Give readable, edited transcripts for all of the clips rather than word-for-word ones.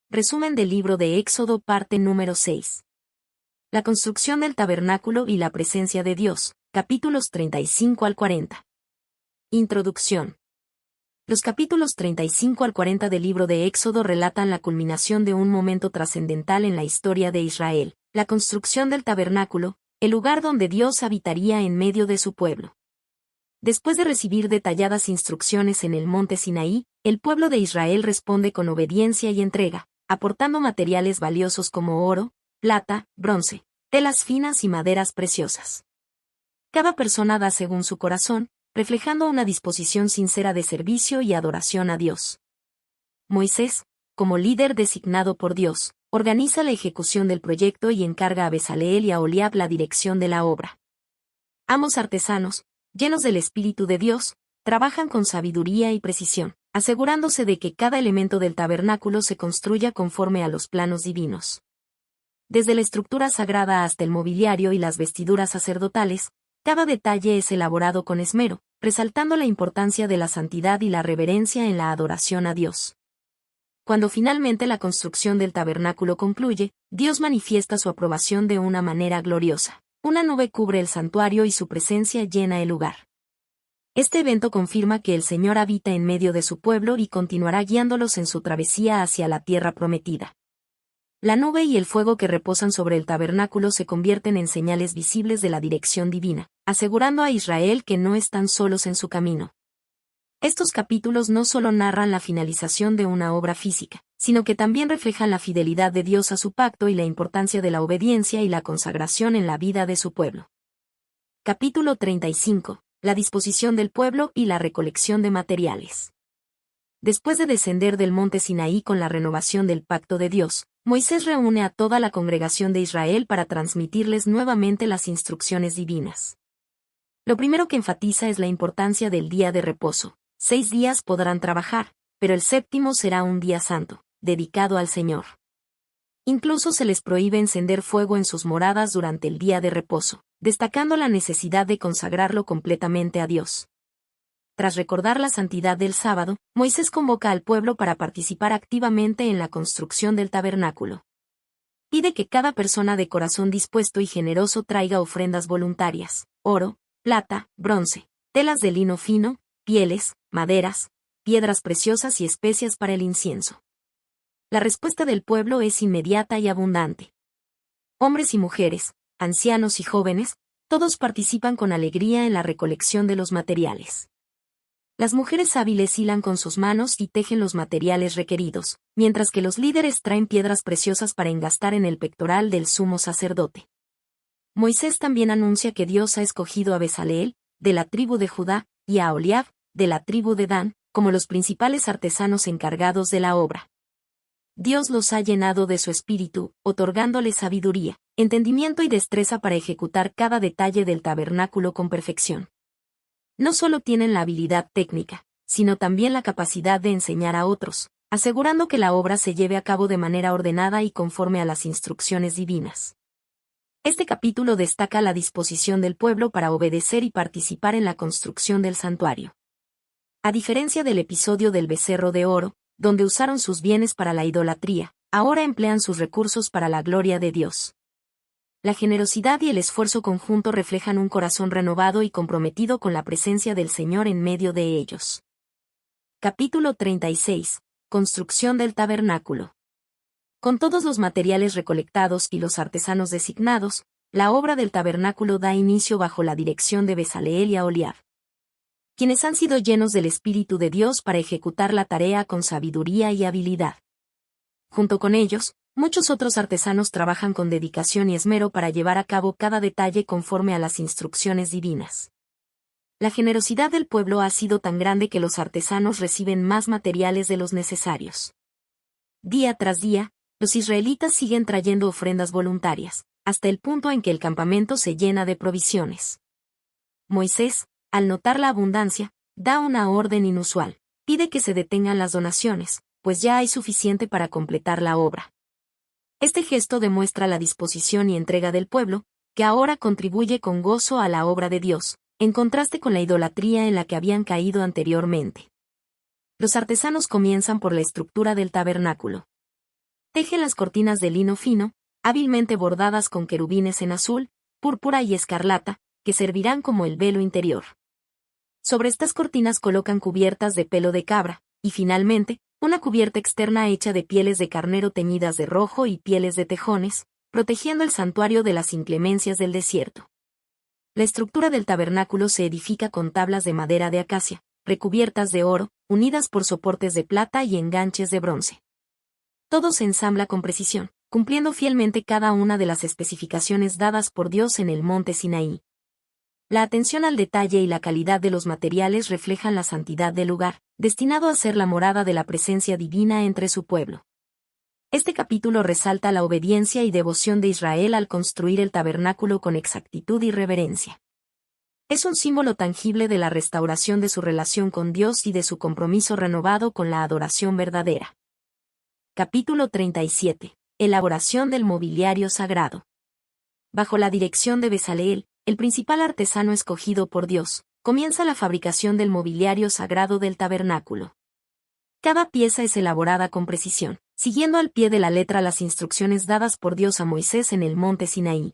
Resumen del libro de Éxodo, parte número 6. La construcción del tabernáculo y la presencia de Dios, capítulos 35 al 40. Introducción. Los capítulos 35 al 40 del libro de Éxodo relatan la culminación de un momento trascendental en la historia de Israel, la construcción del tabernáculo, el lugar donde Dios habitaría en medio de su pueblo. Después de recibir detalladas instrucciones en el monte Sinaí, el pueblo de Israel responde con obediencia y entrega, aportando materiales valiosos como oro, plata, bronce, telas finas y maderas preciosas. Cada persona da según su corazón, reflejando una disposición sincera de servicio y adoración a Dios. Moisés, como líder designado por Dios, organiza la ejecución del proyecto y encarga a Bezaleel y a Oholiab la dirección de la obra. Ambos artesanos, llenos del Espíritu de Dios, trabajan con sabiduría y precisión, asegurándose de que cada elemento del tabernáculo se construya conforme a los planos divinos. Desde la estructura sagrada hasta el mobiliario y las vestiduras sacerdotales, cada detalle es elaborado con esmero, resaltando la importancia de la santidad y la reverencia en la adoración a Dios. Cuando finalmente la construcción del tabernáculo concluye, Dios manifiesta su aprobación de una manera gloriosa. Una nube cubre el santuario y su presencia llena el lugar. Este evento confirma que el Señor habita en medio de su pueblo y continuará guiándolos en su travesía hacia la tierra prometida. La nube y el fuego que reposan sobre el tabernáculo se convierten en señales visibles de la dirección divina, asegurando a Israel que no están solos en su camino. Estos capítulos no solo narran la finalización de una obra física, sino que también reflejan la fidelidad de Dios a su pacto y la importancia de la obediencia y la consagración en la vida de su pueblo. Capítulo 35. La disposición del pueblo y la recolección de materiales. Después de descender del monte Sinaí con la renovación del pacto de Dios, Moisés reúne a toda la congregación de Israel para transmitirles nuevamente las instrucciones divinas. Lo primero que enfatiza es la importancia del día de reposo. 6 días podrán trabajar, pero el séptimo será un día santo, dedicado al Señor. Incluso se les prohíbe encender fuego en sus moradas durante el día de reposo, destacando la necesidad de consagrarlo completamente a Dios. Tras recordar la santidad del sábado, Moisés convoca al pueblo para participar activamente en la construcción del tabernáculo. Pide que cada persona de corazón dispuesto y generoso traiga ofrendas voluntarias, oro, plata, bronce, telas de lino fino, pieles, maderas, piedras preciosas y especias para el incienso. La respuesta del pueblo es inmediata y abundante. Hombres y mujeres, ancianos y jóvenes, todos participan con alegría en la recolección de los materiales. Las mujeres hábiles hilan con sus manos y tejen los materiales requeridos, mientras que los líderes traen piedras preciosas para engastar en el pectoral del sumo sacerdote. Moisés también anuncia que Dios ha escogido a Bezaleel, de la tribu de Judá, y a Oholiab, de la tribu de Dan, como los principales artesanos encargados de la obra. Dios los ha llenado de su espíritu, otorgándoles sabiduría, entendimiento y destreza para ejecutar cada detalle del tabernáculo con perfección. No solo tienen la habilidad técnica, sino también la capacidad de enseñar a otros, asegurando que la obra se lleve a cabo de manera ordenada y conforme a las instrucciones divinas. Este capítulo destaca la disposición del pueblo para obedecer y participar en la construcción del santuario. A diferencia del episodio del becerro de oro, donde usaron sus bienes para la idolatría, ahora emplean sus recursos para la gloria de Dios. La generosidad y el esfuerzo conjunto reflejan un corazón renovado y comprometido con la presencia del Señor en medio de ellos. Capítulo 36. Construcción del tabernáculo. Con todos los materiales recolectados y los artesanos designados, la obra del tabernáculo da inicio bajo la dirección de Bezaleel y Oholiab, quienes han sido llenos del Espíritu de Dios para ejecutar la tarea con sabiduría y habilidad. Junto con ellos, muchos otros artesanos trabajan con dedicación y esmero para llevar a cabo cada detalle conforme a las instrucciones divinas. La generosidad del pueblo ha sido tan grande que los artesanos reciben más materiales de los necesarios. Día tras día, los israelitas siguen trayendo ofrendas voluntarias, hasta el punto en que el campamento se llena de provisiones. Moisés, al notar la abundancia, da una orden inusual, pide que se detengan las donaciones, pues ya hay suficiente para completar la obra. Este gesto demuestra la disposición y entrega del pueblo, que ahora contribuye con gozo a la obra de Dios, en contraste con la idolatría en la que habían caído anteriormente. Los artesanos comienzan por la estructura del tabernáculo. Teje las cortinas de lino fino, hábilmente bordadas con querubines en azul, púrpura y escarlata, que servirán como el velo interior. Sobre estas cortinas colocan cubiertas de pelo de cabra, y finalmente, una cubierta externa hecha de pieles de carnero teñidas de rojo y pieles de tejones, protegiendo el santuario de las inclemencias del desierto. La estructura del tabernáculo se edifica con tablas de madera de acacia, recubiertas de oro, unidas por soportes de plata y enganches de bronce. Todo se ensambla con precisión, cumpliendo fielmente cada una de las especificaciones dadas por Dios en el monte Sinaí. La atención al detalle y la calidad de los materiales reflejan la santidad del lugar, destinado a ser la morada de la presencia divina entre su pueblo. Este capítulo resalta la obediencia y devoción de Israel al construir el tabernáculo con exactitud y reverencia. Es un símbolo tangible de la restauración de su relación con Dios y de su compromiso renovado con la adoración verdadera. Capítulo 37. Elaboración del mobiliario sagrado. Bajo la dirección de Bezaleel, el principal artesano escogido por Dios, comienza la fabricación del mobiliario sagrado del tabernáculo. Cada pieza es elaborada con precisión, siguiendo al pie de la letra las instrucciones dadas por Dios a Moisés en el monte Sinaí.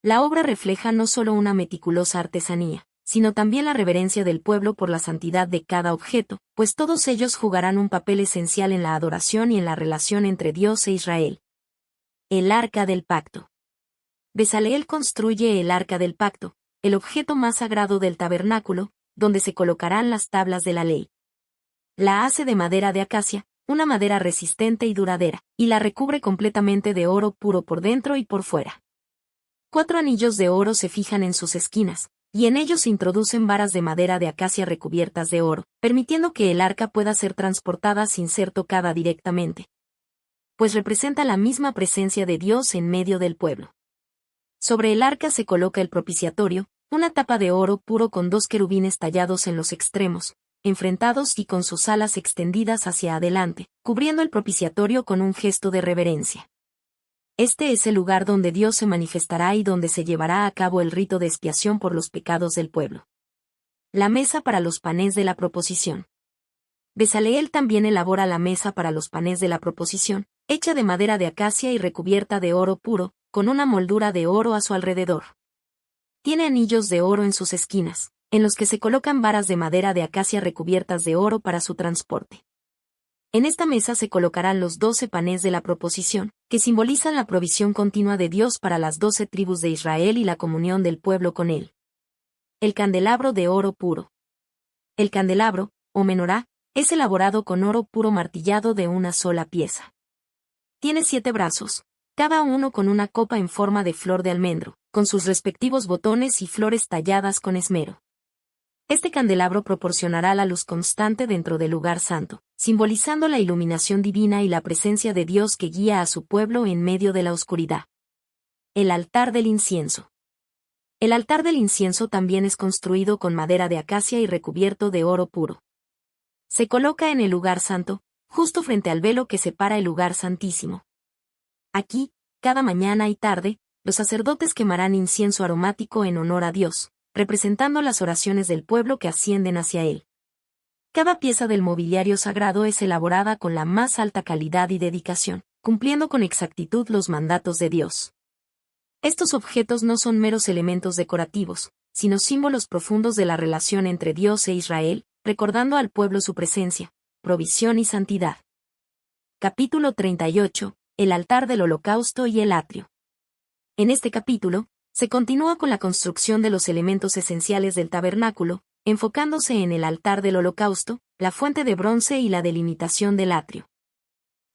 La obra refleja no solo una meticulosa artesanía, sino también la reverencia del pueblo por la santidad de cada objeto, pues todos ellos jugarán un papel esencial en la adoración y en la relación entre Dios e Israel. El Arca del Pacto. Bezaleel construye el Arca del Pacto, el objeto más sagrado del tabernáculo, donde se colocarán las tablas de la ley. La hace de madera de acacia, una madera resistente y duradera, y la recubre completamente de oro puro por dentro y por fuera. 4 anillos de oro se fijan en sus esquinas, y en ellos se introducen varas de madera de acacia recubiertas de oro, permitiendo que el arca pueda ser transportada sin ser tocada directamente, pues representa la misma presencia de Dios en medio del pueblo. Sobre el arca se coloca el propiciatorio, una tapa de oro puro con 2 querubines tallados en los extremos, enfrentados y con sus alas extendidas hacia adelante, cubriendo el propiciatorio con un gesto de reverencia. Este es el lugar donde Dios se manifestará y donde se llevará a cabo el rito de expiación por los pecados del pueblo. La mesa para los panes de la proposición. Bezaleel también elabora la mesa para los panes de la proposición, hecha de madera de acacia y recubierta de oro puro, con una moldura de oro a su alrededor. Tiene anillos de oro en sus esquinas, en los que se colocan varas de madera de acacia recubiertas de oro para su transporte. En esta mesa se colocarán los 12 panes de la proposición, que simbolizan la provisión continua de Dios para las 12 tribus de Israel y la comunión del pueblo con él. El candelabro de oro puro. El candelabro, o menorá, es elaborado con oro puro martillado de una sola pieza. Tiene 7 brazos, cada uno con una copa en forma de flor de almendro, con sus respectivos botones y flores talladas con esmero. Este candelabro proporcionará la luz constante dentro del lugar santo, simbolizando la iluminación divina y la presencia de Dios que guía a su pueblo en medio de la oscuridad. El altar del incienso. El altar del incienso también es construido con madera de acacia y recubierto de oro puro. Se coloca en el lugar santo, justo frente al velo que separa el lugar santísimo. Aquí, cada mañana y tarde, los sacerdotes quemarán incienso aromático en honor a Dios, representando las oraciones del pueblo que ascienden hacia él. Cada pieza del mobiliario sagrado es elaborada con la más alta calidad y dedicación, cumpliendo con exactitud los mandatos de Dios. Estos objetos no son meros elementos decorativos, sino símbolos profundos de la relación entre Dios e Israel, recordando al pueblo su presencia, provisión y santidad. Capítulo 38. El altar del holocausto y el atrio. En este capítulo, se continúa con la construcción de los elementos esenciales del tabernáculo, enfocándose en el altar del holocausto, la fuente de bronce y la delimitación del atrio.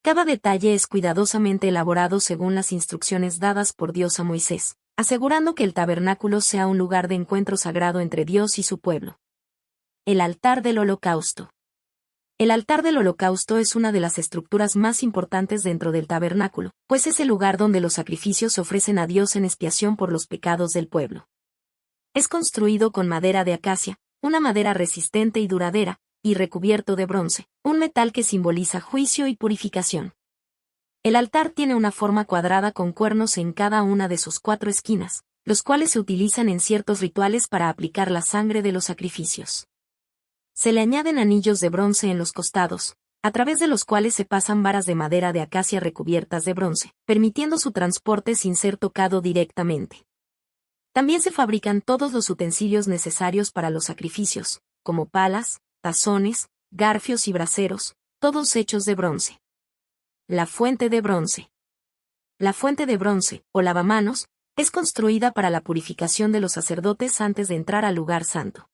Cada detalle es cuidadosamente elaborado según las instrucciones dadas por Dios a Moisés, asegurando que el tabernáculo sea un lugar de encuentro sagrado entre Dios y su pueblo. El altar del holocausto. El altar del holocausto es una de las estructuras más importantes dentro del tabernáculo, pues es el lugar donde los sacrificios se ofrecen a Dios en expiación por los pecados del pueblo. Es construido con madera de acacia, una madera resistente y duradera, y recubierto de bronce, un metal que simboliza juicio y purificación. El altar tiene una forma cuadrada con cuernos en cada una de sus 4 esquinas, los cuales se utilizan en ciertos rituales para aplicar la sangre de los sacrificios. Se le añaden anillos de bronce en los costados, a través de los cuales se pasan varas de madera de acacia recubiertas de bronce, permitiendo su transporte sin ser tocado directamente. También se fabrican todos los utensilios necesarios para los sacrificios, como palas, tazones, garfios y braseros, todos hechos de bronce. La fuente de bronce. La fuente de bronce, o lavamanos, es construida para la purificación de los sacerdotes antes de entrar al lugar santo.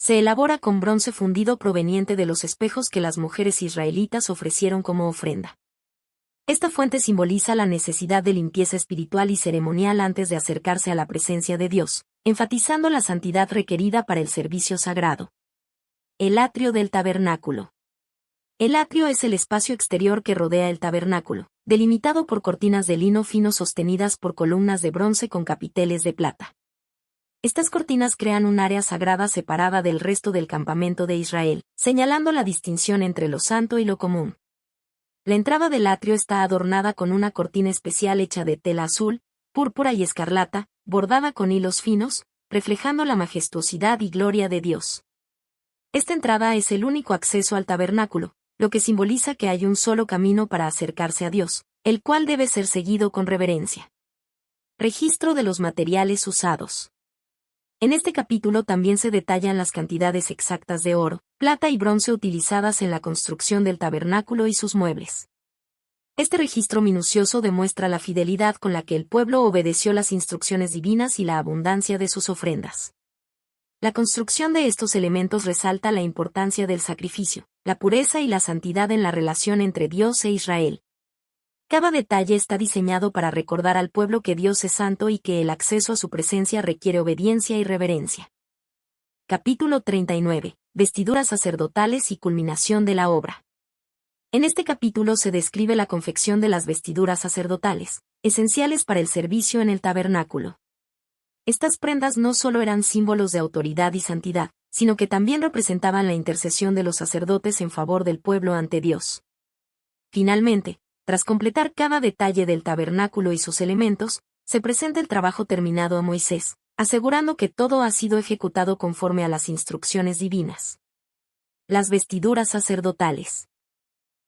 Se elabora con bronce fundido proveniente de los espejos que las mujeres israelitas ofrecieron como ofrenda. Esta fuente simboliza la necesidad de limpieza espiritual y ceremonial antes de acercarse a la presencia de Dios, enfatizando la santidad requerida para el servicio sagrado. El atrio del tabernáculo. El atrio es el espacio exterior que rodea el tabernáculo, delimitado por cortinas de lino fino sostenidas por columnas de bronce con capiteles de plata. Estas cortinas crean un área sagrada separada del resto del campamento de Israel, señalando la distinción entre lo santo y lo común. La entrada del atrio está adornada con una cortina especial hecha de tela azul, púrpura y escarlata, bordada con hilos finos, reflejando la majestuosidad y gloria de Dios. Esta entrada es el único acceso al tabernáculo, lo que simboliza que hay un solo camino para acercarse a Dios, el cual debe ser seguido con reverencia. Registro de los materiales usados. En este capítulo también se detallan las cantidades exactas de oro, plata y bronce utilizadas en la construcción del tabernáculo y sus muebles. Este registro minucioso demuestra la fidelidad con la que el pueblo obedeció las instrucciones divinas y la abundancia de sus ofrendas. La construcción de estos elementos resalta la importancia del sacrificio, la pureza y la santidad en la relación entre Dios e Israel. Cada detalle está diseñado para recordar al pueblo que Dios es santo y que el acceso a su presencia requiere obediencia y reverencia. Capítulo 39. Vestiduras sacerdotales y culminación de la obra. En este capítulo se describe la confección de las vestiduras sacerdotales, esenciales para el servicio en el tabernáculo. Estas prendas no solo eran símbolos de autoridad y santidad, sino que también representaban la intercesión de los sacerdotes en favor del pueblo ante Dios. Finalmente, tras completar cada detalle del tabernáculo y sus elementos, se presenta el trabajo terminado a Moisés, asegurando que todo ha sido ejecutado conforme a las instrucciones divinas. Las vestiduras sacerdotales.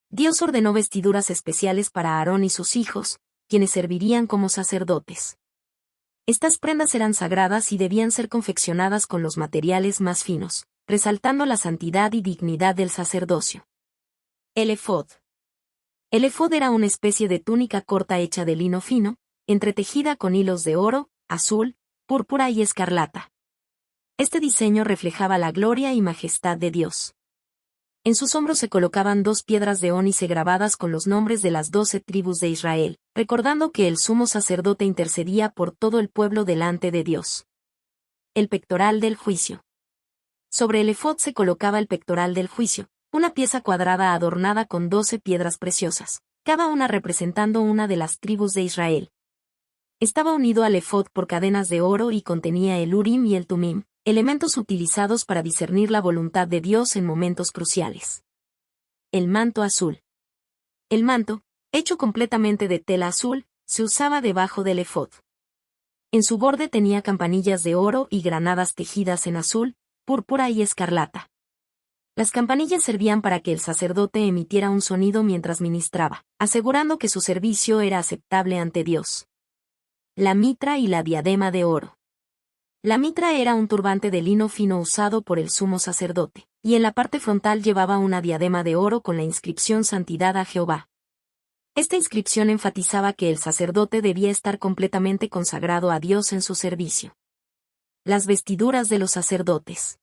Dios ordenó vestiduras especiales para Aarón y sus hijos, quienes servirían como sacerdotes. Estas prendas eran sagradas y debían ser confeccionadas con los materiales más finos, resaltando la santidad y dignidad del sacerdocio. El efod. El efod era una especie de túnica corta hecha de lino fino, entretejida con hilos de oro, azul, púrpura y escarlata. Este diseño reflejaba la gloria y majestad de Dios. En sus hombros se colocaban 2 piedras de ónice grabadas con los nombres de las 12 tribus de Israel, recordando que el sumo sacerdote intercedía por todo el pueblo delante de Dios. El pectoral del juicio. Sobre el efod se colocaba el pectoral del juicio, una pieza cuadrada adornada con 12 piedras preciosas, cada una representando una de las tribus de Israel. Estaba unido al efod por cadenas de oro y contenía el Urim y el Tumim, elementos utilizados para discernir la voluntad de Dios en momentos cruciales. El manto azul. El manto, hecho completamente de tela azul, se usaba debajo del efod. En su borde tenía campanillas de oro y granadas tejidas en azul, púrpura y escarlata. Las campanillas servían para que el sacerdote emitiera un sonido mientras ministraba, asegurando que su servicio era aceptable ante Dios. La mitra y la diadema de oro. La mitra era un turbante de lino fino usado por el sumo sacerdote, y en la parte frontal llevaba una diadema de oro con la inscripción Santidad a Jehová. Esta inscripción enfatizaba que el sacerdote debía estar completamente consagrado a Dios en su servicio. Las vestiduras de los sacerdotes.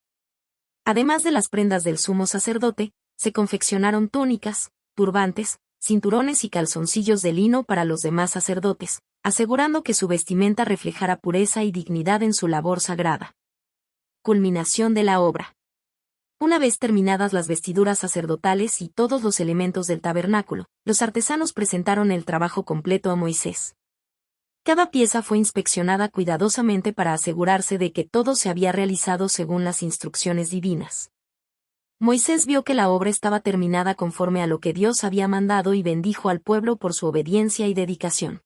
Además de las prendas del sumo sacerdote, se confeccionaron túnicas, turbantes, cinturones y calzoncillos de lino para los demás sacerdotes, asegurando que su vestimenta reflejara pureza y dignidad en su labor sagrada. Culminación de la obra. Una vez terminadas las vestiduras sacerdotales y todos los elementos del tabernáculo, los artesanos presentaron el trabajo completo a Moisés. Cada pieza fue inspeccionada cuidadosamente para asegurarse de que todo se había realizado según las instrucciones divinas. Moisés vio que la obra estaba terminada conforme a lo que Dios había mandado y bendijo al pueblo por su obediencia y dedicación.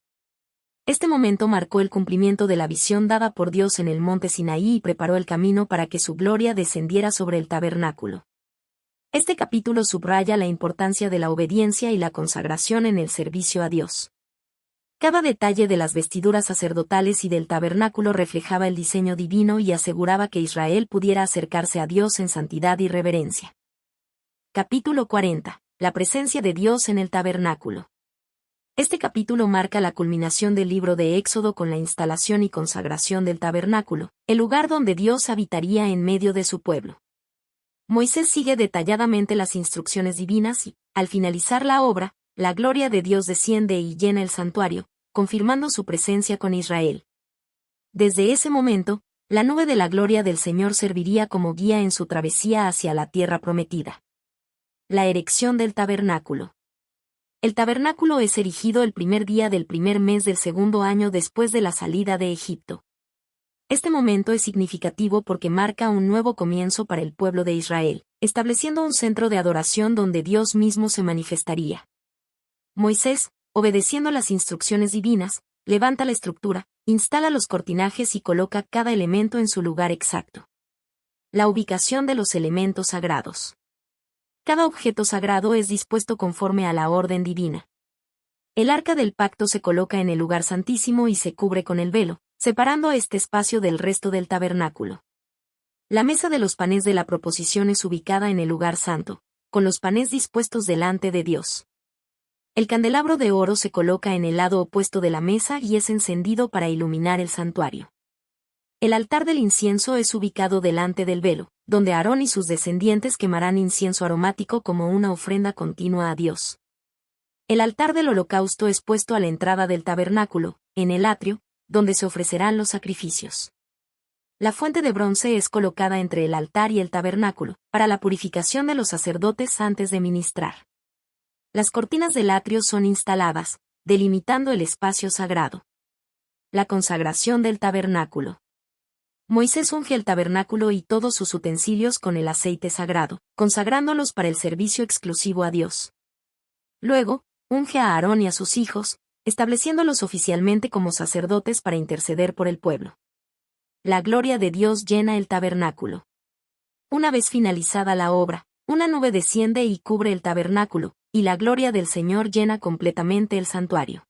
Este momento marcó el cumplimiento de la visión dada por Dios en el monte Sinaí y preparó el camino para que su gloria descendiera sobre el tabernáculo. Este capítulo subraya la importancia de la obediencia y la consagración en el servicio a Dios. Cada detalle de las vestiduras sacerdotales y del tabernáculo reflejaba el diseño divino y aseguraba que Israel pudiera acercarse a Dios en santidad y reverencia. Capítulo 40. La presencia de Dios en el tabernáculo. Este capítulo marca la culminación del libro de Éxodo con la instalación y consagración del tabernáculo, el lugar donde Dios habitaría en medio de su pueblo. Moisés sigue detalladamente las instrucciones divinas y, al finalizar la obra, la gloria de Dios desciende y llena el santuario, confirmando su presencia con Israel. Desde ese momento, la nube de la gloria del Señor serviría como guía en su travesía hacia la tierra prometida. La erección del tabernáculo. El tabernáculo es erigido el primer día del primer mes del segundo año después de la salida de Egipto. Este momento es significativo porque marca un nuevo comienzo para el pueblo de Israel, estableciendo un centro de adoración donde Dios mismo se manifestaría. Moisés, obedeciendo las instrucciones divinas, levanta la estructura, instala los cortinajes y coloca cada elemento en su lugar exacto. La ubicación de los elementos sagrados. Cada objeto sagrado es dispuesto conforme a la orden divina. El arca del pacto se coloca en el lugar santísimo y se cubre con el velo, separando este espacio del resto del tabernáculo. La mesa de los panes de la proposición es ubicada en el lugar santo, con los panes dispuestos delante de Dios. El candelabro de oro se coloca en el lado opuesto de la mesa y es encendido para iluminar el santuario. El altar del incienso es ubicado delante del velo, donde Aarón y sus descendientes quemarán incienso aromático como una ofrenda continua a Dios. El altar del holocausto es puesto a la entrada del tabernáculo, en el atrio, donde se ofrecerán los sacrificios. La fuente de bronce es colocada entre el altar y el tabernáculo, para la purificación de los sacerdotes antes de ministrar. Las cortinas del atrio son instaladas, delimitando el espacio sagrado. La consagración del tabernáculo. Moisés unge el tabernáculo y todos sus utensilios con el aceite sagrado, consagrándolos para el servicio exclusivo a Dios. Luego, unge a Aarón y a sus hijos, estableciéndolos oficialmente como sacerdotes para interceder por el pueblo. La gloria de Dios llena el tabernáculo. Una vez finalizada la obra, una nube desciende y cubre el tabernáculo, y la gloria del Señor llena completamente el santuario.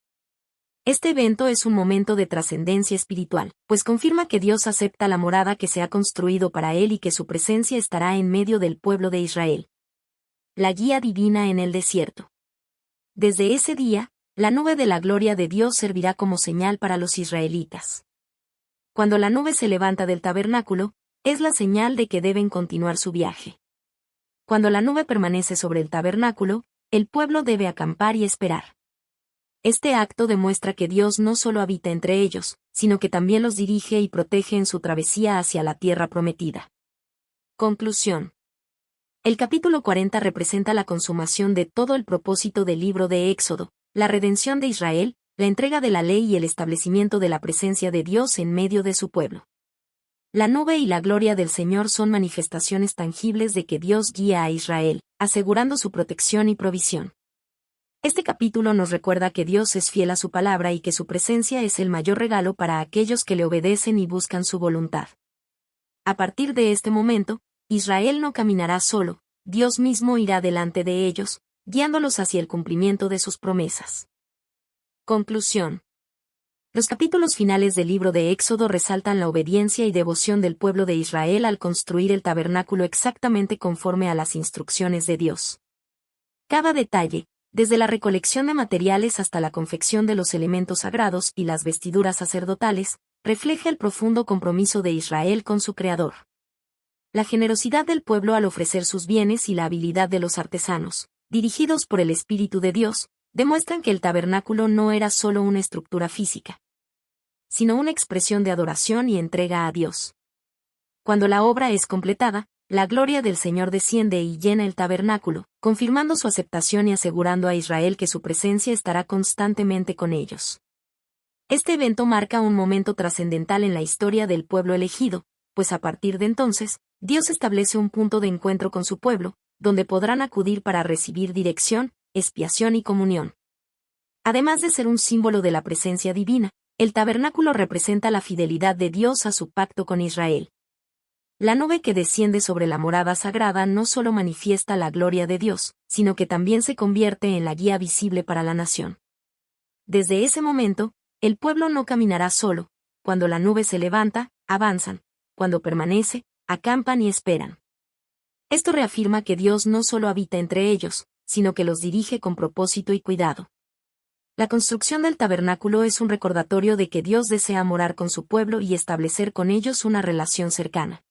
Este evento es un momento de trascendencia espiritual, pues confirma que Dios acepta la morada que se ha construido para él y que su presencia estará en medio del pueblo de Israel. La guía divina en el desierto. Desde ese día, la nube de la gloria de Dios servirá como señal para los israelitas. Cuando la nube se levanta del tabernáculo, es la señal de que deben continuar su viaje. Cuando la nube permanece sobre el tabernáculo, el pueblo debe acampar y esperar. Este acto demuestra que Dios no solo habita entre ellos, sino que también los dirige y protege en su travesía hacia la tierra prometida. Conclusión. El capítulo 40 representa la consumación de todo el propósito del libro de Éxodo, la redención de Israel, la entrega de la ley y el establecimiento de la presencia de Dios en medio de su pueblo. La nube y la gloria del Señor son manifestaciones tangibles de que Dios guía a Israel, asegurando su protección y provisión. Este capítulo nos recuerda que Dios es fiel a su palabra y que su presencia es el mayor regalo para aquellos que le obedecen y buscan su voluntad. A partir de este momento, Israel no caminará solo, Dios mismo irá delante de ellos, guiándolos hacia el cumplimiento de sus promesas. Conclusión. Los capítulos finales del libro de Éxodo resaltan la obediencia y devoción del pueblo de Israel al construir el tabernáculo exactamente conforme a las instrucciones de Dios. Cada detalle, desde la recolección de materiales hasta la confección de los elementos sagrados y las vestiduras sacerdotales, refleja el profundo compromiso de Israel con su Creador. La generosidad del pueblo al ofrecer sus bienes y la habilidad de los artesanos, dirigidos por el Espíritu de Dios, demuestran que el tabernáculo no era solo una estructura física, sino una expresión de adoración y entrega a Dios. Cuando la obra es completada, la gloria del Señor desciende y llena el tabernáculo, confirmando su aceptación y asegurando a Israel que su presencia estará constantemente con ellos. Este evento marca un momento trascendental en la historia del pueblo elegido, pues a partir de entonces, Dios establece un punto de encuentro con su pueblo, donde podrán acudir para recibir dirección, expiación y comunión. Además de ser un símbolo de la presencia divina, el tabernáculo representa la fidelidad de Dios a su pacto con Israel. La nube que desciende sobre la morada sagrada no solo manifiesta la gloria de Dios, sino que también se convierte en la guía visible para la nación. Desde ese momento, el pueblo no caminará solo. Cuando la nube se levanta, avanzan. Cuando permanece, acampan y esperan. Esto reafirma que Dios no solo habita entre ellos, sino que los dirige con propósito y cuidado. La construcción del tabernáculo es un recordatorio de que Dios desea morar con su pueblo y establecer con ellos una relación cercana.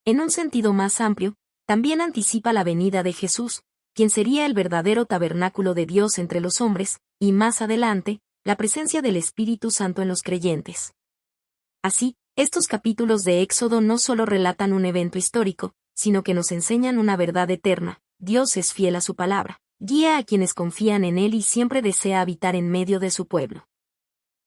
En un sentido más amplio, también anticipa la venida de Jesús, quien sería el verdadero tabernáculo de Dios entre los hombres, y más adelante, la presencia del Espíritu Santo en los creyentes. Así, estos capítulos de Éxodo no solo relatan un evento histórico, sino que nos enseñan una verdad eterna: Dios es fiel a su palabra, guía a quienes confían en Él y siempre desea habitar en medio de su pueblo.